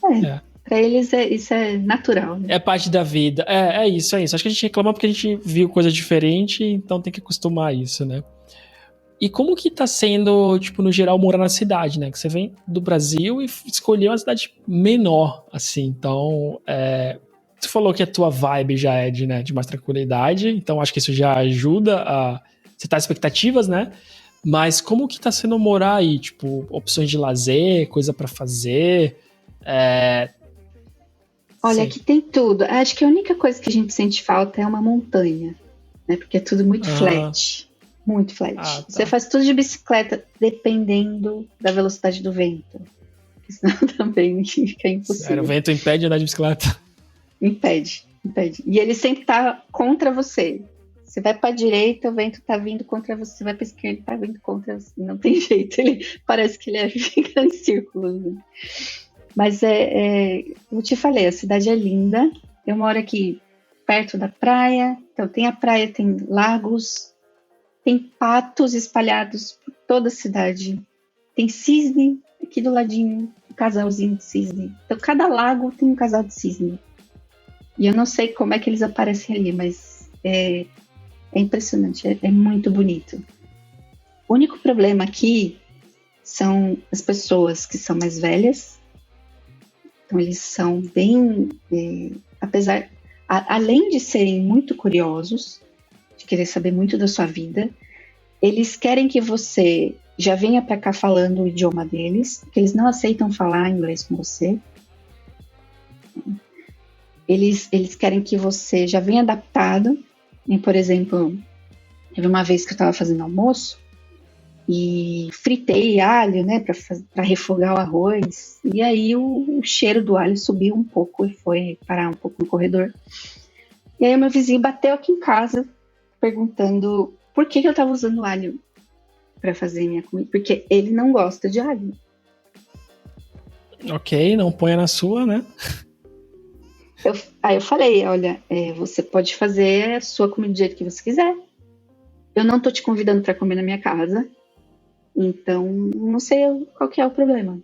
É,
É.
pra eles isso é natural, né?
É parte da vida. É isso, é isso. Acho que a gente reclama porque a gente viu coisa diferente, então tem que acostumar a isso, né? E como que tá sendo, tipo, no geral, morar na cidade, né? Que você vem do Brasil e escolheu uma cidade menor, assim. Então, tu falou que a tua vibe já é de mais tranquilidade, então acho que isso já ajuda a setar expectativas, né? Mas como que tá sendo morar aí? Tipo, opções de lazer, coisa pra fazer? É...
Olha,
Sim.
aqui tem tudo. Acho que a única coisa que a gente sente falta é uma montanha, né? Porque é tudo muito
Ah,
flat. Muito flat. Você
tá.
faz tudo de bicicleta, dependendo da velocidade do vento. Porque senão também fica
Sério, o
impossível.
vento impede de andar de bicicleta?
Impede, impede. E ele sempre tá contra você. Você vai para a direita, o vento tá vindo contra você. Você vai para esquerda, tá vindo contra você. Não tem jeito. Ele parece que ele fica em círculos. Né? Mas eu te falei, a cidade é linda. Eu moro aqui perto da praia. Então tem a praia, tem lagos, tem patos espalhados por toda a cidade. Tem cisne aqui do ladinho, um casalzinho de cisne. Então cada lago tem um casal de cisne. E eu não sei como é que eles aparecem ali, mas é impressionante, é muito bonito. O único problema aqui são as pessoas que são mais velhas. Então eles são bem, além de serem muito curiosos, de querer saber muito da sua vida, eles querem que você já venha para cá falando o idioma deles, porque eles não aceitam falar inglês com você. Eles querem que você já venha adaptado. E, por exemplo, teve uma vez que eu estava fazendo almoço e fritei alho, né, para refogar o arroz. E aí o cheiro do alho subiu um pouco e foi parar um pouco no corredor. E aí o meu vizinho bateu aqui em casa perguntando por que eu estava usando alho para fazer minha comida, porque ele não gosta de alho.
Ok, não ponha na sua, né?
Aí eu falei, olha, você pode fazer a sua comida do jeito que você quiser. Eu não tô te convidando para comer na minha casa, então não sei qual que é o problema.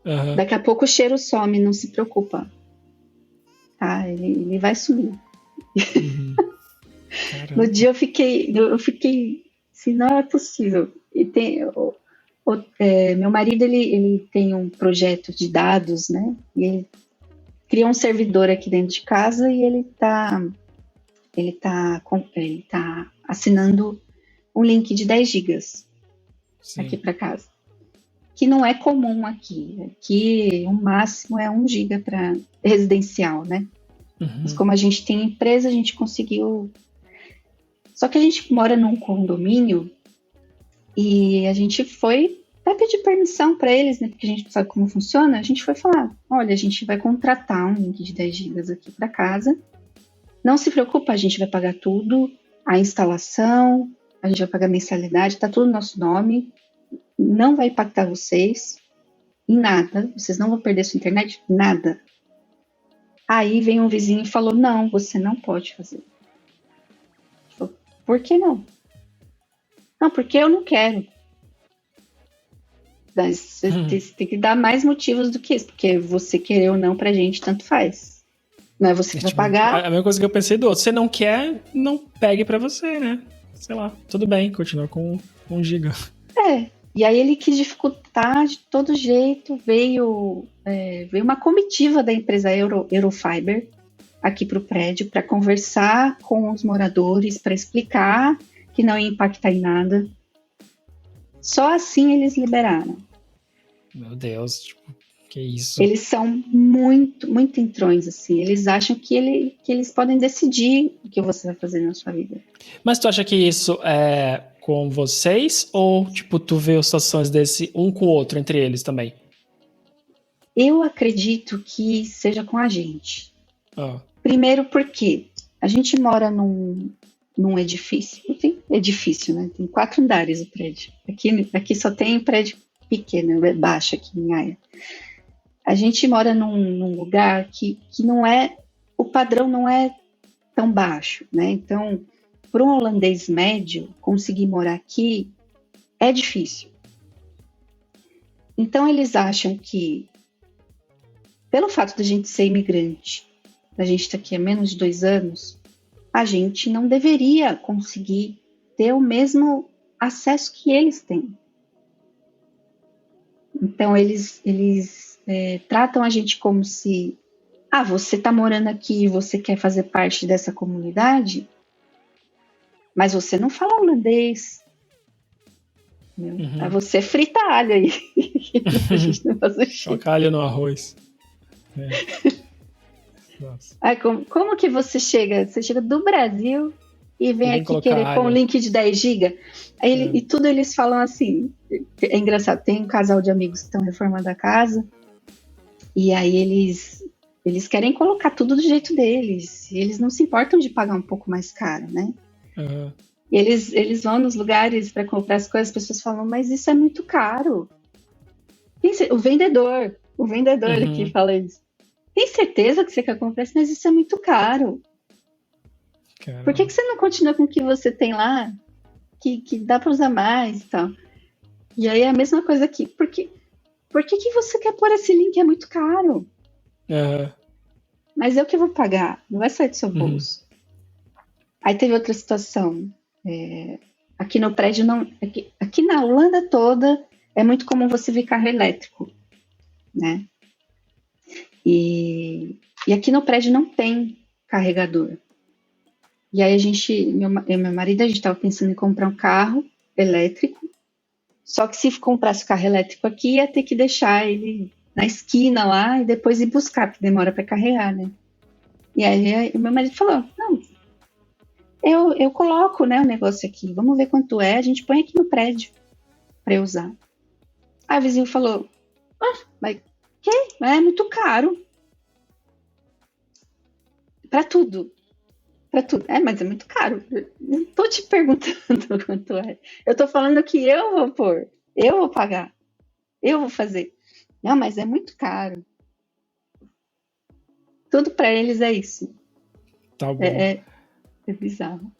Uhum.
Daqui a pouco o cheiro some, não se preocupa. Tá, ele vai sumir.
Uhum.
No
Caramba.
dia eu fiquei assim, não é possível. E tem, meu marido ele tem um projeto de dados, né? E ele criou um servidor aqui dentro de casa e ele tá assinando um link de 10 gigas aqui
Sim.
para casa. que não é comum aqui. Aqui, o máximo é 1 giga para residencial, né? Mas como a gente tem empresa, a gente conseguiu... Só que a gente mora num condomínio e a gente foi até pedir permissão para eles, né? Porque a gente não sabe como funciona. A gente foi falar, olha, a gente vai contratar um link de 10 gigas aqui para casa. Não se preocupa, a gente vai pagar tudo, a instalação, a gente vai pagar mensalidade, tá tudo no nosso nome. Não vai impactar vocês em nada. Vocês não vão perder sua internet, nada. Aí vem um vizinho e falou, não, você não pode fazer. Falei, por que não? Não, porque eu não quero. Mas você tem que dar mais motivos do que isso, porque você querer ou não pra gente, tanto faz. Não é você que vai pagar.
A mesma coisa que eu pensei do outro. Você não quer, não pegue pra você, né? Sei lá, tudo bem, continua com 1 giga.
E aí ele quis dificultar de todo jeito, veio uma comitiva da empresa Eurofiber aqui para o prédio para conversar com os moradores, para explicar que não ia impactar em nada. Só assim eles liberaram.
Meu Deus, tipo, que isso?
Eles são muito, muito entrões, assim. Eles acham que eles podem decidir o que você vai fazer na sua vida.
Mas tu acha que isso é com vocês ou, tipo, tu vê situações desse um com o outro, entre eles também?
Eu acredito que seja com a gente. Primeiro porque a gente mora num edifício. Enfim, edifício, né? Tem 4 andares o prédio. Aqui só tem prédio pequeno, baixo aqui em Haia. A gente mora num lugar que não é... O padrão não é tão baixo, né? Então, para um holandês médio, conseguir morar aqui é difícil. Então, eles acham que, pelo fato de a gente ser imigrante, da gente estar aqui há menos de 2 anos, a gente não deveria conseguir ter o mesmo acesso que eles têm. Então, eles tratam a gente como se... você está morando aqui e você quer fazer parte dessa comunidade, mas você não fala holandês. Você frita alho aí. A gente não faz o cheiro.
Colocar alho no arroz. Nossa.
Como que você chega? Você chega do Brasil e vem aqui querer pôr um link de 10 GB? E tudo eles falam assim. É engraçado, tem um casal de amigos que estão reformando a casa e aí eles querem colocar tudo do jeito deles. E eles não se importam de pagar um pouco mais caro, né? E eles vão nos lugares para comprar as coisas, as pessoas falam, mas isso é muito caro. O vendedor que fala isso. Tem certeza que você quer comprar isso? Mas isso é muito caro.
Caramba.
Por que você não continua com o que você tem lá? Que dá para usar mais e tal. E aí é a mesma coisa aqui. Por que você quer pôr esse link? É muito caro. Mas eu que vou pagar. Não vai sair do seu bolso. Aí teve outra situação. Aqui no prédio, aqui na Holanda toda, é muito comum você ver carro elétrico, né? E aqui no prédio não tem carregador. E aí meu marido, a gente estava pensando em comprar um carro elétrico, só que se comprasse o carro elétrico aqui, ia ter que deixar ele na esquina lá e depois ir buscar, porque demora para carregar, né? E aí meu marido falou, não, eu coloco, né, o negócio aqui, vamos ver quanto é, a gente põe aqui no prédio para eu usar. Aí o vizinho falou, mas que? É muito caro. Para tudo. Mas é muito caro. Não tô te perguntando quanto é. Eu tô falando que eu vou pôr. Eu vou pagar. Eu vou fazer. Não, mas é muito caro. Tudo para eles é isso.
Tá bom.
É bizarro.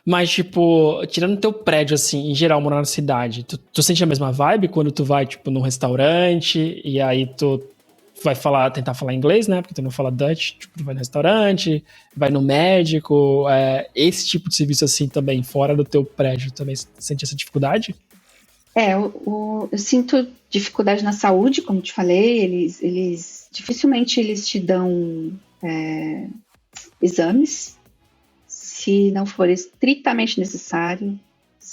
Mas, tipo, tirando teu prédio, assim, em geral, morar na cidade, tu sente a mesma vibe quando tu vai, tipo, num restaurante e aí tu vai tentar falar inglês, né? Porque tu não fala Dutch, tipo, tu vai no restaurante, vai no médico, esse tipo de serviço, assim, também, fora do teu prédio, também sente essa dificuldade?
Eu sinto dificuldade na saúde, como te falei, eles dificilmente eles te dão exames, se não for estritamente necessário.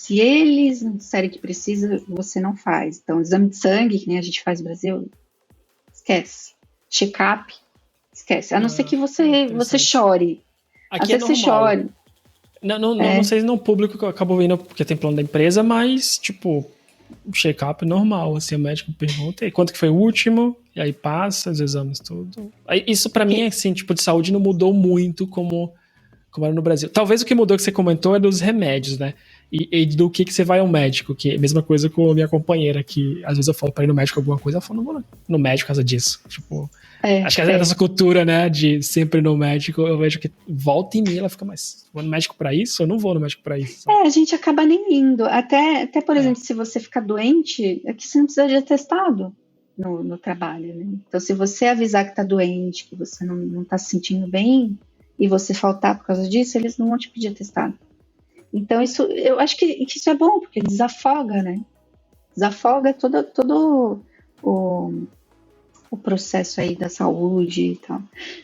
Se eles não disserem que precisa, você não faz. Então, exame de sangue, que nem a gente faz no Brasil, esquece. Check-up, esquece. A não ser que você chore.
Aqui é normal.
Você chore.
Não sei se no público que eu acabo vendo porque tem plano da empresa, mas, tipo, check-up normal, assim, o médico pergunta, e quanto que foi o último? E aí passa os exames, tudo. Aí, isso pra mim, assim, tipo, de saúde não mudou muito como era no Brasil. Talvez o que mudou que você comentou é dos remédios, né? E do que você vai ao médico, que é a mesma coisa com a minha companheira, que às vezes eu falo pra ir no médico alguma coisa, ela fala, não vou no médico por causa disso. Tipo, acho que é dessa cultura, né, de sempre ir no médico, eu vejo que volta em mim, ela fica, mas vou no médico pra isso? Eu não vou no médico pra isso.
A gente acaba nem indo. Até por exemplo, se você ficar doente, é que você não precisa de atestado no trabalho, né? Então, se você avisar que tá doente, que você não tá se sentindo bem, e você faltar por causa disso, eles não vão te pedir atestado. Então, eu acho que isso é bom, porque desafoga, né? Desafoga todo o processo aí da saúde e tal.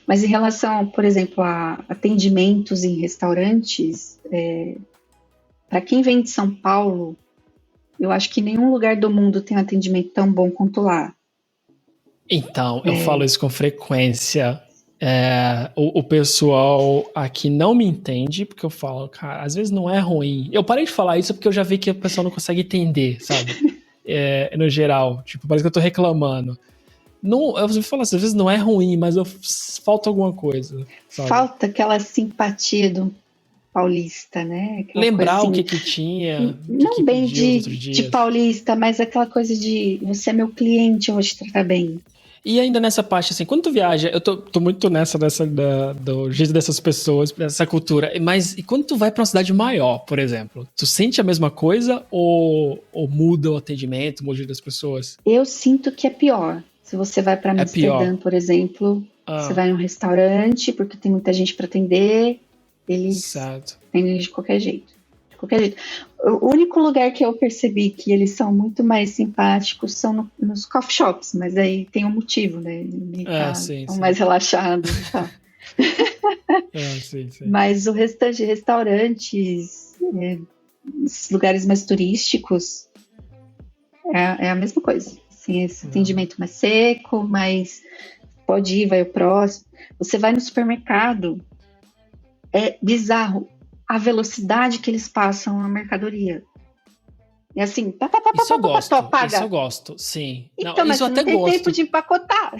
Mas em relação, por exemplo, a atendimentos em restaurantes, para quem vem de São Paulo, eu acho que nenhum lugar do mundo tem um atendimento tão bom quanto lá.
Então, eu falo isso com frequência. O pessoal aqui não me entende, porque eu falo, cara, às vezes não é ruim. Eu parei de falar isso porque eu já vi que o pessoal não consegue entender, sabe? No geral, tipo, parece que eu tô reclamando. Não, eu falo assim, às vezes não é ruim, mas falta alguma coisa, sabe?
Falta aquela simpatia do paulista, né? Aquela
lembrar
assim,
o que tinha.
Não bem de paulista, mas aquela coisa de você é meu cliente, eu vou te tratar bem.
E ainda nessa parte, assim, quando tu viaja, eu tô muito do jeito dessas pessoas, dessa cultura, mas e quando tu vai pra uma cidade maior, por exemplo, tu sente a mesma coisa ou muda o atendimento, muda o jeito das pessoas?
Eu sinto que é pior. Se você vai pra Amsterdã, por exemplo, você vai num restaurante, porque tem muita gente pra atender, eles atendem de qualquer jeito. O único lugar que eu percebi que eles são muito mais simpáticos são nos coffee shops, mas aí tem um motivo, né? São mais relaxados e tal.
Sim.
Mas o restante de restaurantes, esses lugares mais turísticos, é a mesma coisa. Assim, esse atendimento mais seco, mas pode ir, vai o próximo. Você vai no supermercado, é bizarro a velocidade que eles passam a mercadoria. É assim,
isso eu gosto, sim.
Então, mas isso eu até não tem tempo de empacotar.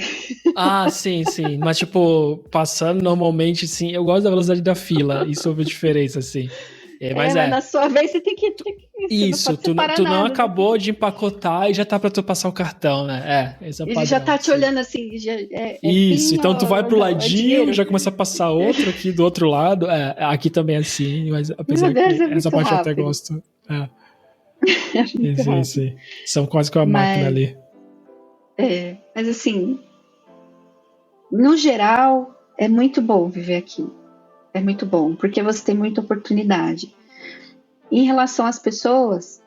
Sim. Mas, tipo, passando normalmente, sim, eu gosto da velocidade da fila. Isso houve diferença, assim. Mas
na sua vez você tem que
isso, tu não acabou de empacotar e já tá pra tu passar o cartão, né? Esse é o padrão.
Ele já tá te olhando assim.
Isso, então tu vai pro ladinho, já começa a passar outro aqui do outro lado. Aqui também é assim, mas apesar que essa parte rápido. Eu até gosto. Sim. São quase com a máquina ali.
Mas assim, no geral, é muito bom viver aqui. É muito bom, porque você tem muita oportunidade. Em relação às pessoas,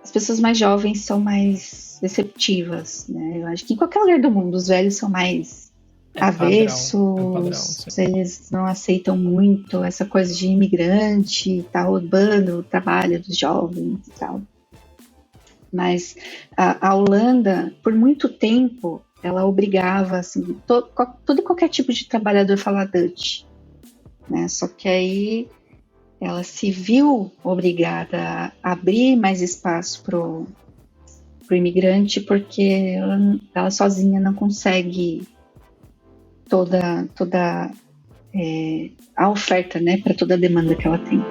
as pessoas mais jovens são mais receptivas, né? Eu acho que em qualquer lugar do mundo, os velhos são mais avessos, padrão, eles não aceitam muito essa coisa de imigrante, tá roubando o trabalho dos jovens e tal. Mas a Holanda, por muito tempo, ela obrigava assim, todo e qualquer tipo de trabalhador a falar Dutch. Né? Só que aí ela se viu obrigada a abrir mais espaço pro imigrante, porque ela sozinha não consegue toda a oferta, né, para toda a demanda que ela tem.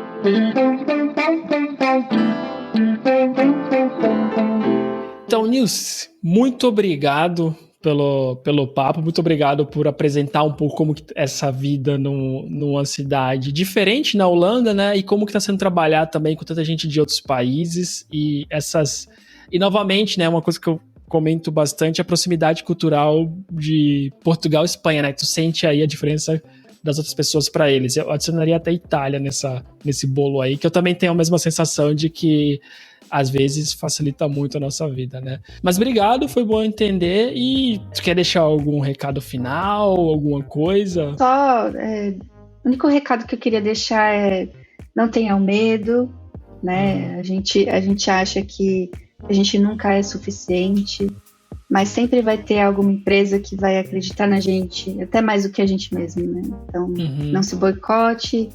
Então, Nilce, muito obrigado pelo papo, muito obrigado por apresentar um pouco como que essa vida numa cidade diferente na Holanda, né, e como que está sendo trabalhado também com tanta gente de outros países e novamente, né, uma coisa que eu comento bastante, a proximidade cultural de Portugal e Espanha, né, tu sente aí a diferença das outras pessoas para eles. Eu adicionaria até a Itália nesse bolo aí, que eu também tenho a mesma sensação de que às vezes facilita muito a nossa vida, né? Mas obrigado, foi bom entender. E tu quer deixar algum recado final, alguma coisa?
Só, o único recado que eu queria deixar é: não tenham medo, né? A gente acha que a gente nunca é suficiente, mas sempre vai ter alguma empresa que vai acreditar na gente, até mais do que a gente mesmo, né? Então, não se boicote,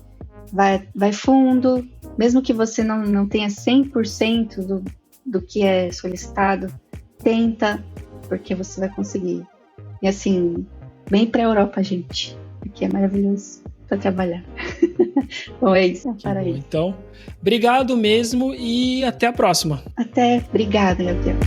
vai fundo, mesmo que você não tenha 100% do que é solicitado, tenta, porque você vai conseguir. E assim, vem pra Europa, gente, porque é maravilhoso para trabalhar. Bom, é isso, para aí.
Então, obrigado mesmo e até a próxima.
Até, obrigada, Gabriel.